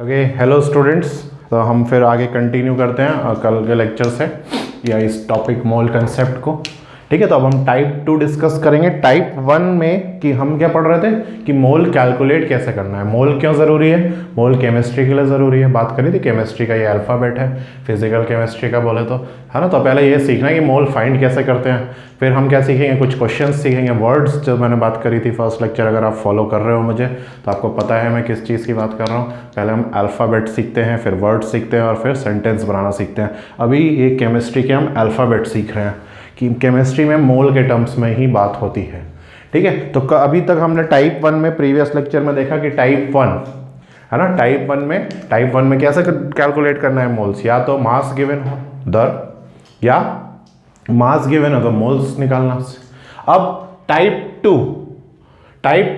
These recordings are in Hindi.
Okay, hello students. तो हम फिर आगे कंटिन्यू करते हैं कल के लेक्चर से या इस टॉपिक मोल कंसेप्ट को। ठीक है, तो अब हम टाइप 2 डिस्कस करेंगे। टाइप 1 में कि हम क्या पढ़ रहे थे कि मोल कैलकुलेट कैसे करना है। मोल क्यों ज़रूरी है? मोल केमिस्ट्री के लिए ज़रूरी है। बात करी थी केमिस्ट्री का, ये अल्फ़ाबेट है, फिजिकल केमिस्ट्री का बोले तो, है ना। तो पहले ये सीखना है कि मोल फाइंड कैसे करते हैं। फिर हम क्या सीखेंगे, कुछ क्वेश्चन सीखेंगे, वर्ड्स जो मैंने बात करी थी फर्स्ट लेक्चर। अगर आप फॉलो कर रहे हो मुझे तो आपको पता है मैं किस चीज़ की बात कर रहा हूँ। पहले हम अल्फ़ाबेट सीखते हैं, फिर वर्ड सीखते हैं और फिर सेंटेंस बनाना सीखते हैं। अभी ये केमिस्ट्री के हम अल्फ़ाबेट सीख रहे हैं कि केमिस्ट्री में मोल के टर्म्स में ही बात होती है। ठीक है, तो अभी तक हमने टाइप 1 में प्रीवियस लेक्चर में देखा कि टाइप 1 है ना। टाइप 1 में कैसे कैलकुलेट करना है मोल्स। या तो मास गिवन हो दर, या मास गिवन हो तो मोल्स निकालना। अब टाइप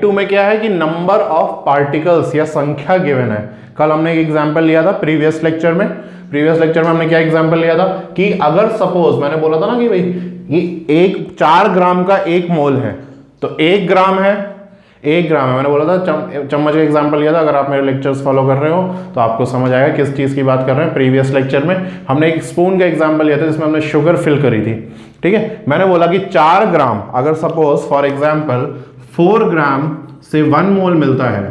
2 में क्या है कि नंबर ऑफ पार्टिकल्स या संख्या गिवन है। कल हमने एक एग्जांपल लिया था प्रीवियस लेक्चर में हमने क्या एग्जांपल लिया था कि अगर सपोज मैंने बोला था ना कि भाई ये 4 ग्राम का 1 मोल है, तो 1 ग्राम है मैंने बोला था। चम्मच का एग्जांपल लिया था। अगर आप मेरे लेक्चर्स फॉलो कर रहे हो तो आपको समझ आएगा किस चीज़ की बात कर रहे हैं। प्रीवियस लेक्चर में हमने एक स्पून का एग्जांपल लिया था जिसमें हमने शुगर फिल करी थी। ठीक है, मैंने बोला कि 4 ग्राम, अगर सपोज फॉर एग्जाम्पल 4 ग्राम से 1 मोल मिलता है,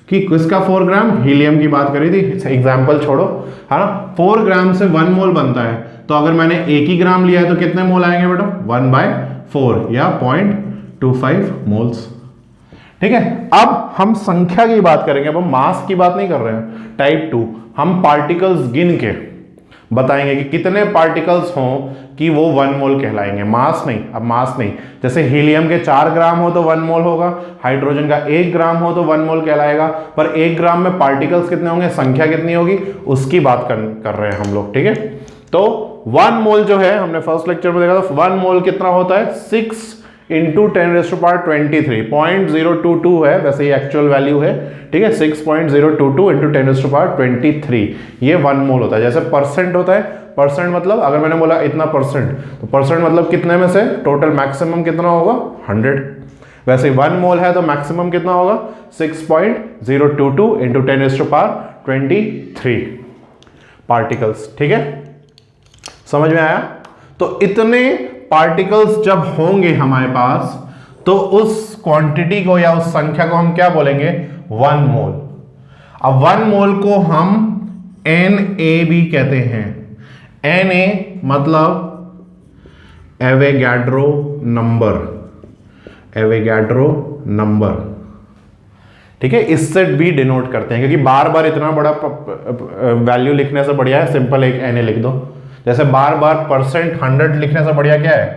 कि किसका 4 ग्राम, हीलियम की बात करी थी, एग्जाम्पल छोड़ो, है ना। 4 ग्राम से 1 मोल बनता है, तो अगर मैंने 1 ही ग्राम लिया है तो कितने मोल आएंगे बेटा? 1/4 या 0.25 मोल्स। ठीक है, अब हम संख्या की बात करेंगे। अब हम मास की बात नहीं कर रहे हैं। टाइप 2 हम पार्टिकल्स गिन के बताएंगे कि कितने पार्टिकल्स हों कि वो 1 मोल कहलाएंगे। मास नहीं, अब मास नहीं। जैसे हीलियम के 4 ग्राम हो तो 1 मोल होगा, हाइड्रोजन का 1 ग्राम हो तो 1 मोल कहलाएगा। पर 1 ग्राम में पार्टिकल्स कितने होंगे, संख्या कितनी होगी, उसकी बात कर रहे हैं हम लोग। ठीक है, तो 1 मोल जो है, हमने फर्स्ट लेक्चर में देखा था 1 मोल कितना होता है, 6 इंटू 10⁻23 0.022 है, वैसे ये एक्चुअल वैल्यू है। ठीक है, 6.022 इंटू 10⁻23 ये 1 मोल होता है। जैसे परसेंट होता है, परसेंट मतलब अगर मैंने बोला इतना परसेंट, तो परसेंट मतलब कितने में से टोटल मैक्सिमम कितना होगा, 100। वैसे 1 मोल है तो मैक्सिमम कितना होगा, 6.022 इंटू 10⁻23 पार्टिकल्स। ठीक है, समझ में आया। तो इतने पार्टिकल्स जब होंगे हमारे पास, तो उस क्वांटिटी को या उस संख्या को हम क्या बोलेंगे, 1 मोल। अब 1 मोल को हम Na भी कहते हैं। Na मतलब एवोगाड्रो नंबर। ठीक है, इससे भी डिनोट करते हैं, क्योंकि बार बार इतना बड़ा वैल्यू लिखने से बढ़िया है सिंपल एक Na लिख दो। जैसे बार बार परसेंट 100 लिखने से बढ़िया क्या है,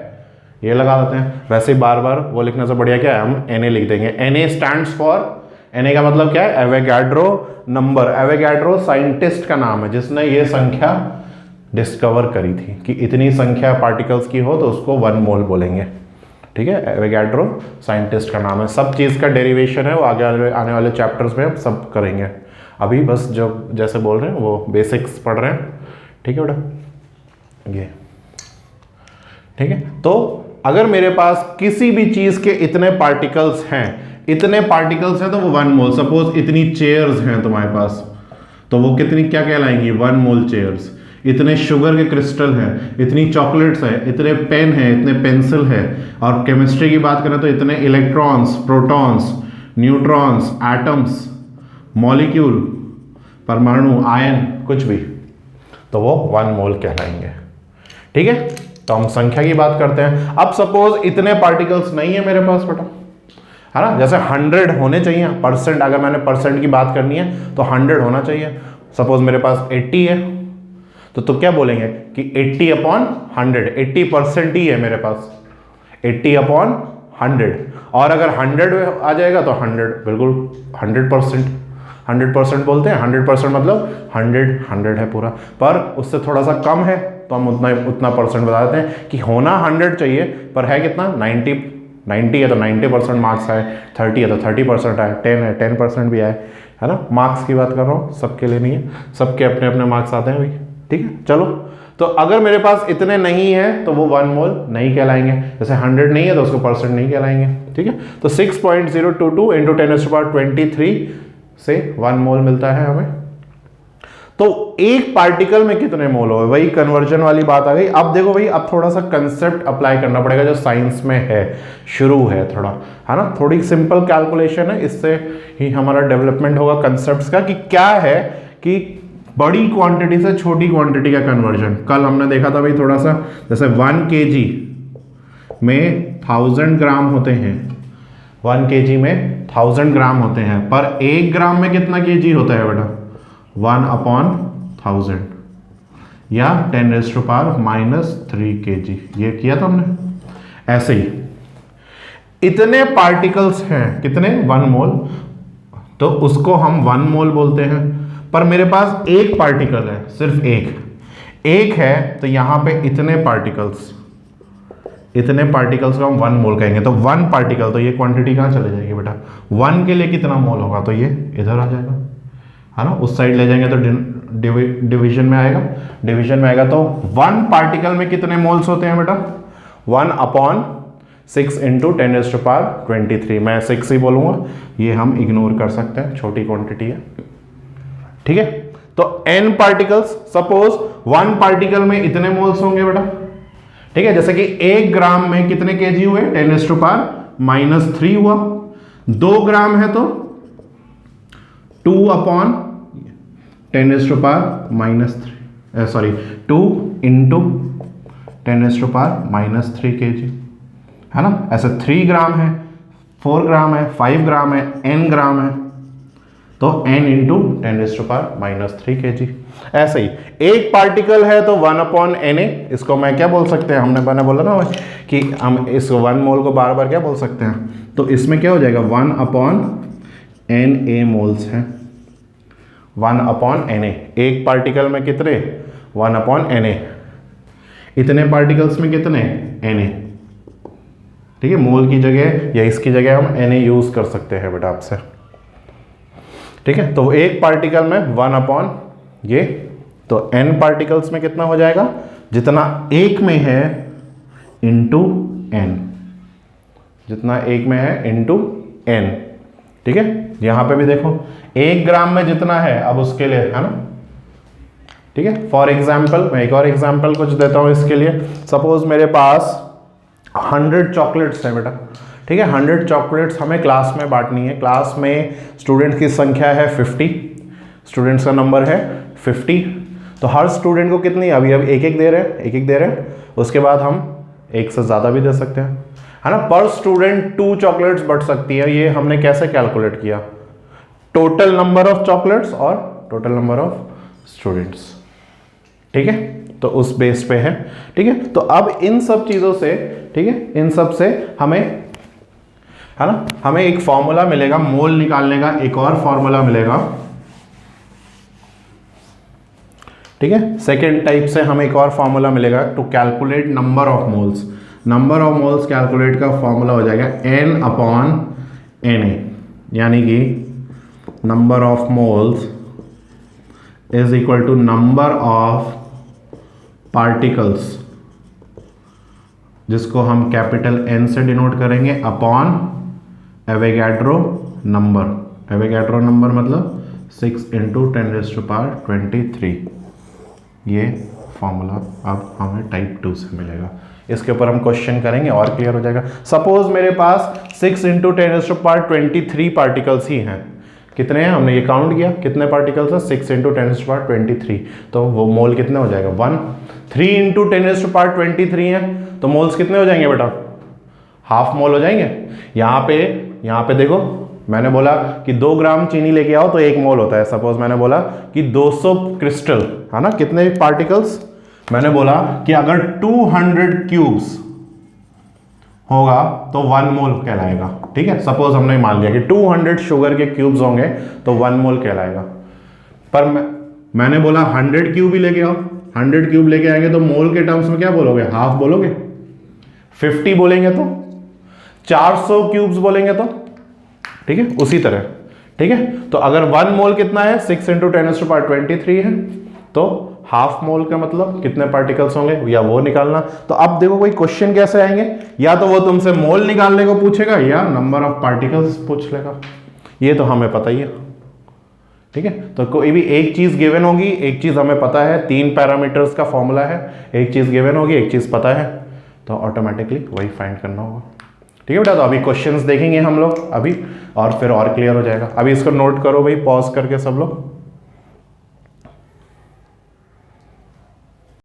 ये लगा देते हैं। वैसे ही बार बार वो लिखने से बढ़िया क्या है, हम Na लिख देंगे। Na स्टैंड्स फॉर, Na का मतलब क्या है, एवोगाड्रो नंबर। एवोगाड्रो साइंटिस्ट का नाम है जिसने ये संख्या डिस्कवर करी थी कि इतनी संख्या पार्टिकल्स की हो तो उसको 1 मोल बोलेंगे। ठीक है, एवोगाड्रो साइंटिस्ट का नाम है। सब चीज़ का डेरिवेशन है, वो आगे आने वाले चैप्टर्स में हम सब करेंगे। अभी बस जो जैसे बोल रहे हैं वो बेसिक्स पढ़ रहे हैं। ठीक है बेटा, ये ठीक है। तो अगर मेरे पास किसी भी चीज के इतने पार्टिकल्स हैं तो वो 1 मोल। सपोज इतनी चेयर्स हैं तुम्हारे पास, तो वो कितनी क्या कहलाएंगी, 1 मोल चेयर्स। इतने शुगर के क्रिस्टल हैं, इतनी चॉकलेट्स हैं, इतने पेन हैं, इतने पेंसिल है। और केमिस्ट्री की बात करें तो इतने electrons, protons, neutrons, atoms, molecule, परमाणु, आयन, कुछ भी, तो वो 1 मोल कहलाएंगे। ठीक है, तो हम संख्या की बात करते हैं। अब सपोज इतने पार्टिकल्स नहीं है मेरे पास बेटा, है ना। जैसे 100 होने चाहिए परसेंट, अगर मैंने परसेंट की बात करनी है तो 100 होना चाहिए। सपोज मेरे पास 80 है, तो क्या बोलेंगे कि 80/100, 80% ही है मेरे पास, 80/100। और अगर 100 आ जाएगा तो 100 बिल्कुल 100% बोलते हैं। 100% मतलब 100 है पूरा। पर उससे थोड़ा सा कम है तो हम उतना परसेंट बता देते हैं कि होना 100 चाहिए, पर है कितना, 90 है तो 90% मार्क्स आए, 30 है तो 30% आए, 10 है 10% भी आए, है ना। मार्क्स की बात कर रहा हूँ, सबके लिए नहीं है, सबके अपने अपने मार्क्स आते हैं भाई। ठीक है, चलो। तो अगर मेरे पास इतने नहीं है तो वो 1 मोल नहीं कहलाएंगे। जैसे 100 नहीं है तो उसको परसेंट नहीं कहलाएंगे। ठीक है, तो 6.022 इंटू 10⁻23 से 1 मोल मिलता है हमें। तो एक पार्टिकल में कितने मोल हो, वही कन्वर्जन वाली बात आ गई। अब देखो भाई, अब थोड़ा सा कंसेप्ट अप्लाई करना पड़ेगा जो साइंस में है, शुरू है थोड़ा, है ना। थोड़ी सिंपल कैलकुलेशन है, इससे ही हमारा डेवलपमेंट होगा कंसेप्ट्स का, कि क्या है कि बड़ी क्वांटिटी से छोटी क्वांटिटी का कन्वर्जन। कल हमने देखा था भाई थोड़ा सा, जैसे 1 kg में 1000 ग्राम होते हैं, 1 kg में 1000 ग्राम होते हैं, पर 1 ग्राम में कितना kg होता है बेटा, 1/1000 या 10⁻³ kg। ये किया था हमने। ऐसे ही इतने पार्टिकल्स हैं, कितने, 1 मोल, तो उसको हम 1 मोल बोलते हैं। पर मेरे पास एक पार्टिकल है, सिर्फ एक है, तो यहां पे इतने पार्टिकल्स को हम 1 मोल कहेंगे। तो 1 पार्टिकल, तो ये क्वांटिटी कहां चले जाएगी बेटा, 1 के लिए कितना मोल होगा, तो ये इधर आ जाएगा, है ना। उस साइड ले जाएंगे तो डिवीजन में आएगा। तो 1 पार्टिकल में कितने मोल्स होते हैं बेटा, 1/6 × 10⁻23। मैं 6 ही बोलूंगा, ये हम इग्नोर कर सकते हैं, छोटी क्वांटिटी है, ठीक है। तो n पार्टिकल्स, सपोज 1 पार्टिकल में इतने मोल्स होंगे बेटा, ठीक है। जैसे कि 1 ग्राम में कितने kg हुए, 10⁻³ हुआ। 2 ग्राम है तो 2/10⁻³ 2 × 10⁻³ kg, है ना। ऐसे 3 ग्राम है, 4 ग्राम है, 5 ग्राम है, n ग्राम है, तो n × 10⁻³ kg। ऐसे ही एक पार्टिकल है तो 1/Na, इसको मैं क्या बोल सकते हैं, मैंने बोला ना कि हम इस 1 मोल को बार बार क्या बोल सकते हैं, तो इसमें क्या हो जाएगा, 1/Na मोल्स हैं, 1/Na। एक पार्टिकल में कितने, 1/Na। इतने पार्टिकल्स में कितने, Na, ठीक है। मोल की जगह या इसकी जगह हम Na यूज कर सकते हैं बेटा आपसे, ठीक है। तो एक पार्टिकल में 1/, ये तो n पार्टिकल्स में कितना हो जाएगा, जितना एक में है इंटू n, जितना एक में है इंटू n, ठीक है। यहां पे भी देखो 1 ग्राम में जितना है, अब उसके लिए, है ना, ठीक है। फॉर एग्जाम्पल मैं एक और एग्जाम्पल कुछ देता हूं इसके लिए। सपोज मेरे पास 100 चॉकलेट्स है बेटा, ठीक है। 100 चॉकलेट्स हमें क्लास में बांटनी है। क्लास में स्टूडेंट की संख्या है 50, स्टूडेंट्स का नंबर है 50, तो हर स्टूडेंट को कितनी, अभी एक एक दे रहे हैं, उसके बाद हम एक से ज़्यादा भी दे सकते हैं, है ना। पर स्टूडेंट 2 चॉकलेट्स बट सकती है। ये हमने कैसे कैलकुलेट किया, टोटल नंबर ऑफ चॉकलेट्स और टोटल नंबर ऑफ स्टूडेंट्स, ठीक है। तो उस बेस पे है, ठीक है। तो अब इन सब चीज़ों से, ठीक है, इन सब से हमें, है ना, हमें एक फॉर्मूला मिलेगा मोल निकालने का, एक और फॉर्मूला मिलेगा, ठीक है। सेकेंड टाइप से हमें एक और फॉर्मूला मिलेगा to calculate number of moles. Number of moles calculate का फॉर्मूला हो जाएगा n/Na, यानी कि number of moles is equal to number of particles, जिसको हम कैपिटल N से डिनोट करेंगे, upon Avogadro number. Avogadro number मतलब 6 × 10⁻23। ये फॉर्मूला अब हमें टाइप 2 से मिलेगा। इसके ऊपर हम क्वेश्चन करेंगे और क्लियर हो जाएगा। सपोज मेरे पास 6 × 10⁻23 पार्टिकल्स ही हैं। कितने हैं, हमने ये काउंट किया, कितने पार्टिकल्स हैं, 6 × 10⁻23, तो वो मोल कितने हो जाएगा, 1। 3 × 10⁻23 है, तो मोल्स कितने हो जाएंगे बेटा, हाफ मोल हो जाएंगे। यहाँ पे देखो, मैंने बोला कि 2 ग्राम चीनी लेके आओ तो 1 मोल होता है। सपोज मैंने बोला कि 200 क्रिस्टल, है ना, कितने पार्टिकल्स, मैंने बोला कि अगर 200 क्यूब्स होगा तो 1 मोल कहलाएगा, ठीक है। सपोज हमने मान लिया कि 200 शुगर के क्यूब्स होंगे तो 1 मोल कहलाएगा। पर मैंने बोला 100 क्यूब ही लेके आओ, 100 क्यूब लेके आएंगे तो मोल के टर्म्स में क्या बोलोगे, हाफ बोलोगे। 50 बोलेंगे तो, 400 क्यूब्स बोलेंगे तो, ठीक है, उसी तरह, ठीक है। तो अगर 1 मोल कितना है, 6 × 10⁻23 है, तो हाफ मोल का मतलब कितने पार्टिकल्स होंगे, या वो निकालना। तो अब देखो कोई क्वेश्चन कैसे आएंगे, या तो वो तुमसे मोल निकालने को पूछेगा या नंबर ऑफ पार्टिकल्स पूछ लेगा। ये तो हमें पता ही है, ठीक है, तो कोई भी एक चीज़ गिवन होगी, एक चीज़ हमें पता है, 3 पैरामीटर्स का फॉर्मूला है, एक चीज़ गिवन होगी, एक चीज़ पता है, तो ऑटोमेटिकली वही फाइंड करना होगा। ठीक है बेटा, तो अभी क्वेश्चंस देखेंगे हम लोग अभी, और फिर और क्लियर हो जाएगा। अभी इसको नोट करो भाई, पॉज करके सब लोग।